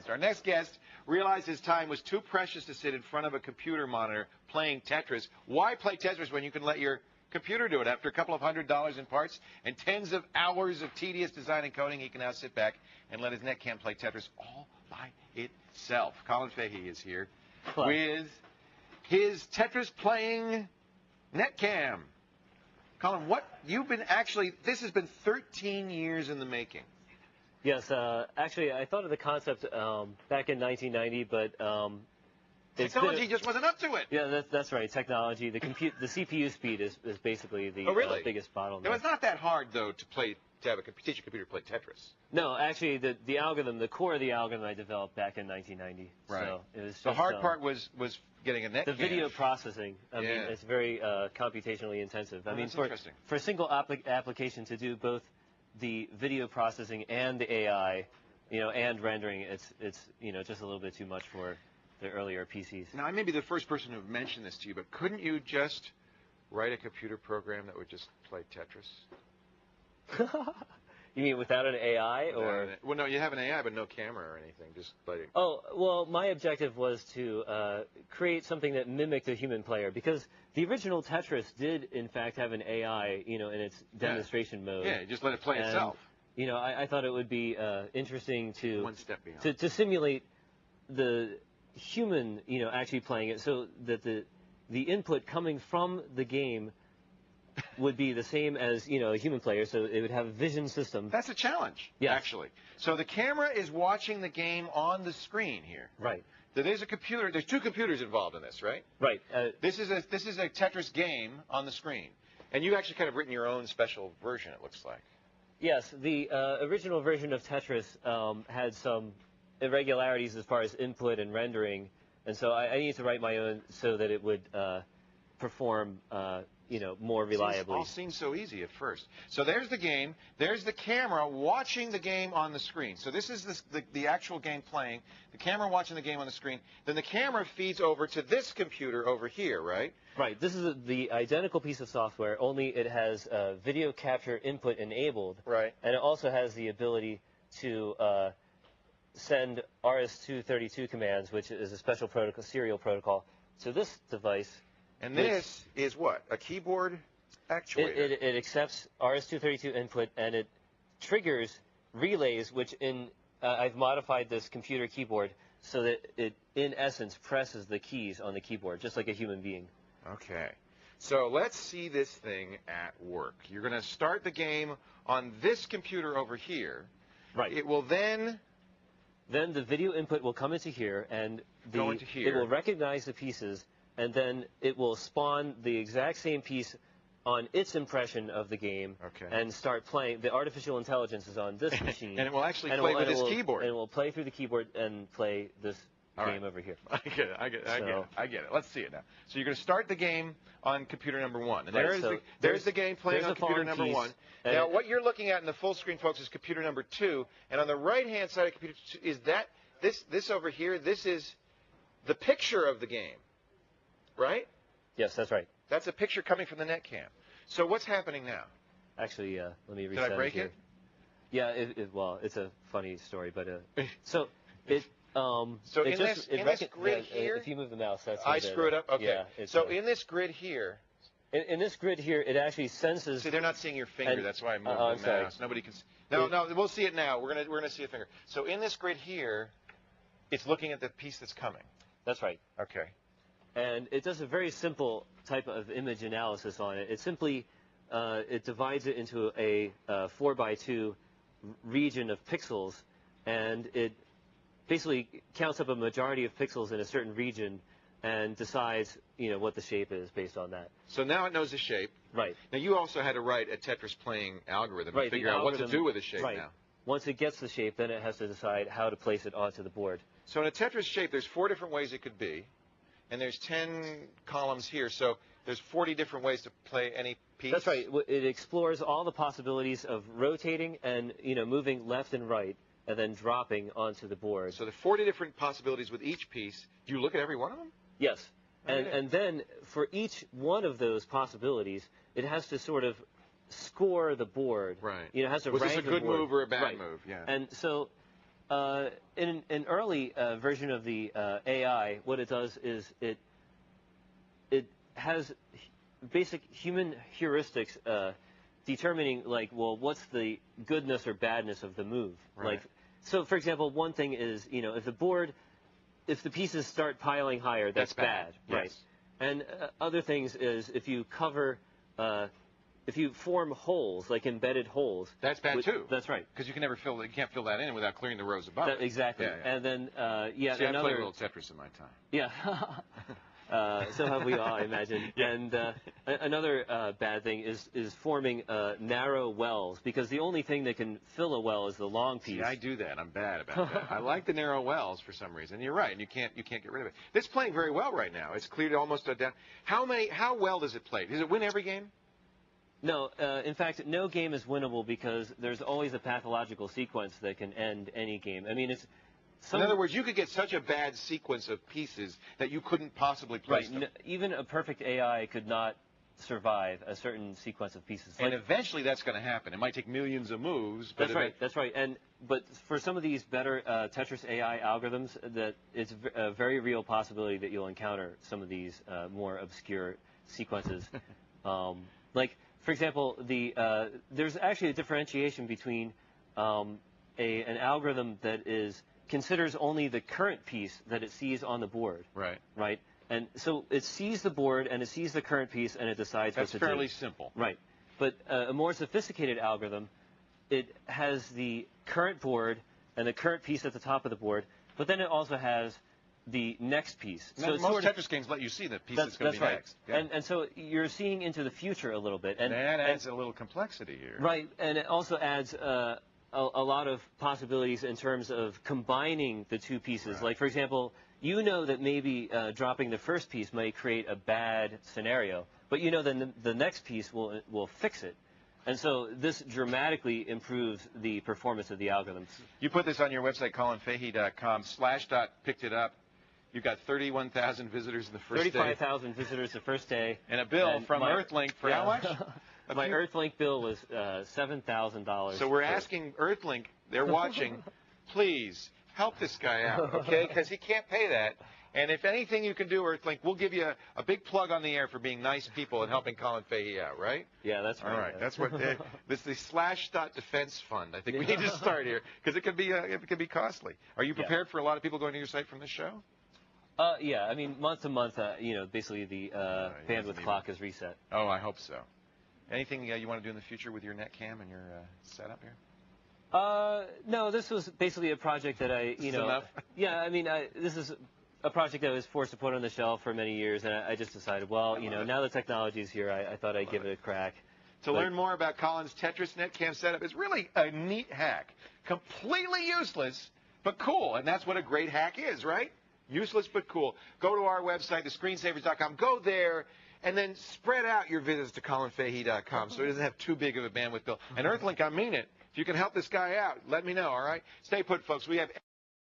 monster. Our next guest realized his time was too precious to sit in front of a computer monitor playing Tetris. Why play Tetris when you can let your computer do it? After a couple of $100 in parts and tens of hours of tedious design and coding, he can now sit back and let his Netcam play Tetris all by itself. Colin Fahey is here with his Tetris-Playing Netcam. Colin, this has been 13 years in the making. Yes, actually, I thought of the concept back in 1990, but technology just wasn't up to it. Yeah, that's right. Technology, the CPU speed is basically the biggest bottleneck. It was not that hard though to teach a computer to play Tetris. No, actually, the algorithm, the core of the algorithm, I developed back in 1990. Right. So it was just, the hard part was getting a Netcam. The video processing. I mean, it's very computationally intensive. I mean, for a single application to do both the video processing and the AI, and rendering, it's just a little bit too much for the earlier PCs. Now, I may be the first person to have mentioned this to you, but couldn't you just write a computer program that would just play Tetris? You mean without an AI, or? Well, no, you have an AI, but no camera or anything. Just playing. Oh, well, my objective was to create something that mimicked a human player, because the original Tetris did, in fact, have an AI, in its demonstration mode. Yeah, just let it play itself. I thought it would be interesting to one step beyond to simulate the human, actually playing it, so that the input coming from the game would be the same as, a human player, so it would have a vision system. That's a challenge, yes. Actually. So the camera is watching the game on the screen here. Right. There's a computer. There's two computers involved in this, right? Right. This is a Tetris game on the screen, and you actually kind of written your own special version. It looks like. Yes, the original version of Tetris had some irregularities as far as input and rendering, and so I needed to write my own so that it would perform more reliably. It all seems so easy at first. So there's the game. There's the camera watching the game on the screen. So this is the actual game playing. The camera watching the game on the screen. Then the camera feeds over to this computer over here, right? Right. This is the identical piece of software, only it has video capture input enabled. Right. And it also has the ability to send RS-232 commands, which is a special protocol, serial protocol, to this device. And this is what? A keyboard actuator? It accepts RS-232 input, and it triggers relays, which I've modified this computer keyboard so that it, in essence, presses the keys on the keyboard, just like a human being. Okay. So let's see this thing at work. You're going to start the game on this computer over here. Right. It will then the video input will come into here, and it will recognize the pieces, and then it will spawn the exact same piece on its impression of the game and start playing. The artificial intelligence is on this machine. And it will actually play with this keyboard. And it will play through the keyboard and play this game over here. I get it. I get it. Let's see it now. So you're going to start the game on computer number one. And there's the game playing on computer number one. Now, what you're looking at in the full screen, folks, is computer number two. And on the right-hand side of computer two is this over here. This is the picture of the game. Right? Yes, that's right. That's a picture coming from the Netcam. So what's happening now? Actually, let me reset Did I break it? Yeah, well, it's a funny story, but so in this grid here, if you move the mouse, that's I screw it up. Okay. Yeah, so in this grid here, in this grid here, it actually senses. See, they're not seeing your finger. That's why I moved the mouse. Nobody can. No, we'll see it now. We're gonna see a finger. So in this grid here, it's looking at the piece that's coming. That's right. Okay. And it does a very simple type of image analysis on it. It simply it divides it into a 4x2 region of pixels, and it basically counts up a majority of pixels in a certain region and decides, what the shape is based on that. So now it knows the shape. Right. Now you also had to write a Tetris-Playing algorithm to figure out what to do with the shape now. Once it gets the shape, then it has to decide how to place it onto the board. So in a Tetris shape, there's 4 different ways it could be. And there's 10 columns here, so there's 40 different ways to play any piece. That's right. It explores all the possibilities of rotating and moving left and right, and then dropping onto the board. So there are 40 different possibilities with each piece. Do you look at every one of them? Yes. And then for each one of those possibilities, it has to sort of score the board. Right. It has to Was rank this a good the board. move or a bad move? Yeah. And so in an early version of the AI, what it does is it has basic human heuristics determining, like, well, what's the goodness or badness of the move. Right. Like, so, for example, one thing is, if the pieces start piling higher, that's bad. Yes. Right. And other things is if you form holes, like embedded holes. That's bad too. That's right. Because you can't fill that in without clearing the rows above it. Exactly. Yeah, yeah. And then, See, I played a little Tetris in my time. Yeah. So have we all, I imagine. Yeah. And another bad thing is forming narrow wells, because the only thing that can fill a well is the long piece. See, I do that. I'm bad about that. I like the narrow wells for some reason. You're right, and you can't get rid of it. It's playing very well right now. It's cleared almost down. How well does it play? Does it win every game? No, in fact, no game is winnable because there's always a pathological sequence that can end any game. I mean, in other words, you could get such a bad sequence of pieces that you couldn't possibly place them. Even a perfect AI could not survive a certain sequence of pieces. And eventually that's going to happen. It might take millions of moves. But That's right. But for some of these better Tetris AI algorithms, that it's a very real possibility that you'll encounter some of these more obscure sequences. Like, for example, there's actually a differentiation between an algorithm that considers only the current piece that it sees on the board. Right. Right. And so it sees the board and it sees the current piece and it decides what to do. That's fairly simple. Right. But a more sophisticated algorithm, it has the current board and the current piece at the top of the board, but then it also has the next piece. So most Tetris games let you see the piece that's going to be next. Yeah. And so you're seeing into the future a little bit. And that adds a little complexity here. Right. And it also adds a lot of possibilities in terms of combining the two pieces. Right. Like, for example, you know that maybe dropping the first piece might create a bad scenario, but you know that the next piece will fix it. And so this dramatically improves the performance of the algorithms. You put this on your website, colinfahey.com. Slashdot picked it up. You've got 31,000 visitors in the first day. 35,000 visitors the first day. And a bill from Earthlink for how much? My Earthlink bill was $7,000. So we're asking Earthlink, they're watching, please help this guy out, okay? Because he can't pay that. And if anything you can do, Earthlink, we'll give you a big plug on the air for being nice people and helping Colin Fahey out, right? Yeah, that's right. All right, that's what this is the Slashdot Defense Fund. I think we need to start here because it could be costly. Are you prepared for a lot of people going to your site from this show? Yeah, I mean, month to month, basically the bandwidth clock is reset. Oh, I hope so. Anything you want to do in the future with your Netcam and your setup here? No, this was basically a project that enough? Yeah, I mean, this is a project that I was forced to put on the shelf for many years, and I just decided, well, now the technology's here, I thought I'd give it a crack. To learn more about Colin's Tetris Netcam setup, it's really a neat hack. Completely useless, but cool, and that's what a great hack is, right? Useless but cool. Go to our website, thescreensavers.com. Go there, and then spread out your visits to colinfahey.com so it doesn't have too big of a bandwidth bill. And Earthlink, I mean it. If you can help this guy out, let me know, all right? Stay put, folks. We have